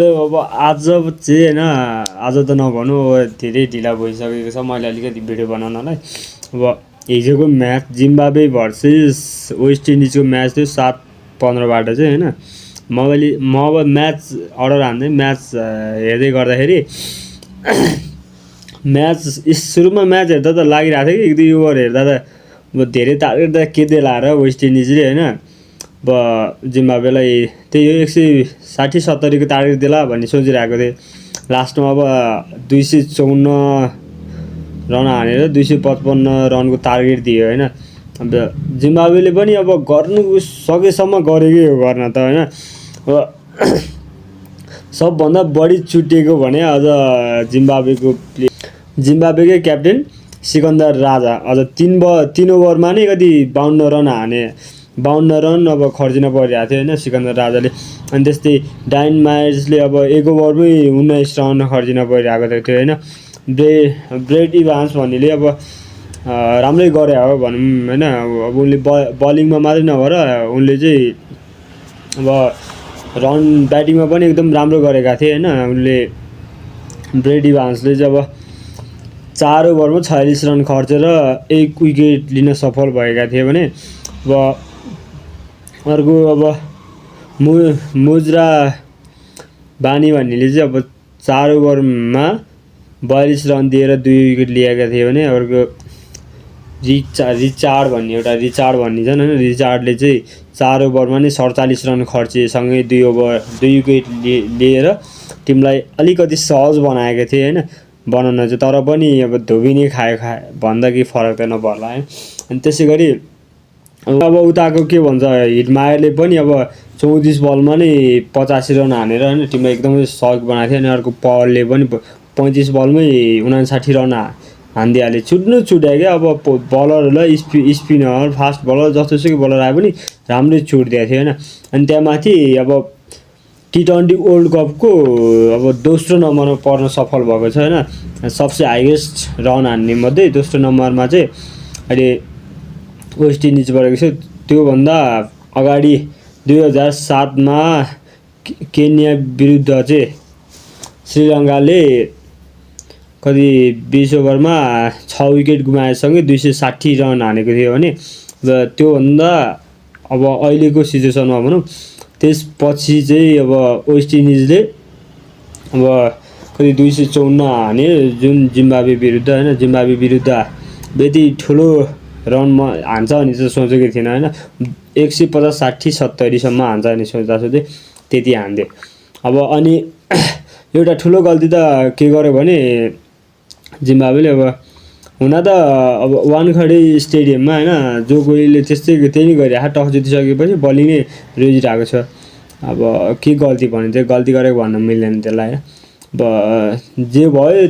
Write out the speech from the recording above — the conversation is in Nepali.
अब आज चाहिँ होइन आज त नभनौँ धेरै ढिला भइसकेको छ मैले अलिकति भिडियो बनाउनलाई। अब हिजोको म्याच जिम्बाब्वे भर्सेस वेस्ट इन्डिजको म्याच थियो 7:15बाट चाहिँ होइन। म अब म्याच अर्डर हान्दै म्याच हेर्दै गर्दाखेरि म्याच सुरुमा म्याच हेर्दा त लागिरहेको थियो कि 1-2 ओभर हेर्दा त अब धेरै टार्गेट त के लाएर वेस्ट इन्डिजले होइन अब जिम्बाब्वेलाई त्यही हो 160-70 को टार्गेट दिला भन्ने सोचिरहेको थिएँ। लास्टमा अब 254 रन हानेर 255 रनको टार्गेट दियो होइन। अब जिम्बाब्वेले पनि अब गर्नु सकेसम्म गरेकै हो गर्न त होइन। अब सबभन्दा बढी चुटिएको भने अझ जिम्बाब्वेकै क्याप्टेन सिकन्दर राजा अझ 3 ओभरमा नै कति 52 रन हाने। 52 रन अब खर्चिन परिरहेको थियो होइन सिकन्दर राजाले। अनि त्यस्तै डाइन मायर्सले अब 1 ओभरमै 19 रन खर्चिन परिरहेको थियो होइन। ब्रेट इभान्स भन्नेले अब राम्रै गरे हो भनौँ होइन। अब उनले बलिङमा मात्रै नभएर उनले चाहिँ अब ब्याटिङमा पनि एकदम राम्रो गरेका थिए होइन। उनले ब्रेट इभान्सले चाहिँ अब 4 ओभरमा 46 रन खर्चेर 1 विकेट लिन सफल भएका थिए भने अब अर्को अब मुजरा बानी भन्नेले चाहिँ अब 4 ओभरमा 42 रन दिएर 2 विकेट लिएका थिए भने अर्को रिचार्ड भनिन्छ होइन। रिचार्डले चाहिँ 4 ओभरमा नै 47 रन खर्चेसँगै 2 विकेट लिएर टिमलाई अलिकति सहज बनाएका थिए होइन बनाउन चाहिँ। तर पनि अब धोबी नै खाए भन्दा केही फरक त नपर्ला है। अनि त्यसै गरी अब उताको के भन्छ हिटमायरले पनि अब 34 बलमा नै 85 रन हानेर होइन टिमलाई एकदमै सहज बनाएको थियो। अनि अर्को पवलले पनि 35 बलमै 59 रन हानिदिइहाले। छुट्यो क्या अब बलरहरूलाई स्पिनर फास्ट बलर जस्तोसुकै बलर आए पनि राम्रै छुट दिएको थियो होइन। अनि त्यहाँमाथि अब T20 वर्ल्ड कपको अब दोस्रो नम्बरमा पर्न सफल भएको छ होइन। सबसे हाइएस्ट रन हान्ने मध्ये दोस्रो नम्बरमा चाहिँ अहिले वेस्ट इन्डिज परेको छ। त्योभन्दा अगाडि 2007मा केन्या विरुद्ध चाहिँ श्रीलङ्काले कति 20 ओभरमा 6 विकेट गुमाएसँगै 260 रन हानेको थियो भने त्योभन्दा अब अहिलेको सिचुएसनमा भनौँ त्यसपछि चाहिँ अब वेस्ट इन्डिजले अब कति 254 हाने जुन जिम्बाब्वे विरुद्ध होइन। जिम्बाब्वे विरुद्ध यति ठुलो रनमा हान्छ भने चाहिँ सोचेको थिएन होइन। 150, 60, 70सम्म हान्छ भने सोच्दा त्यति हान्थ्यो। अब अनि एउटा ठुलो गल्ती त के गर्यो भने जिम्बाब्वेले अब हुन त अब वानखडे स्टेडियममा होइन जो कोहीले त्यही नै गरिरहेको टस जितिसकेपछि बलिङ नै रोजिरहेको छ। अब के गल्ती भने चाहिँ गल्ती गरेको भन्न मिल्दैन त्यसलाई। अब जे भयो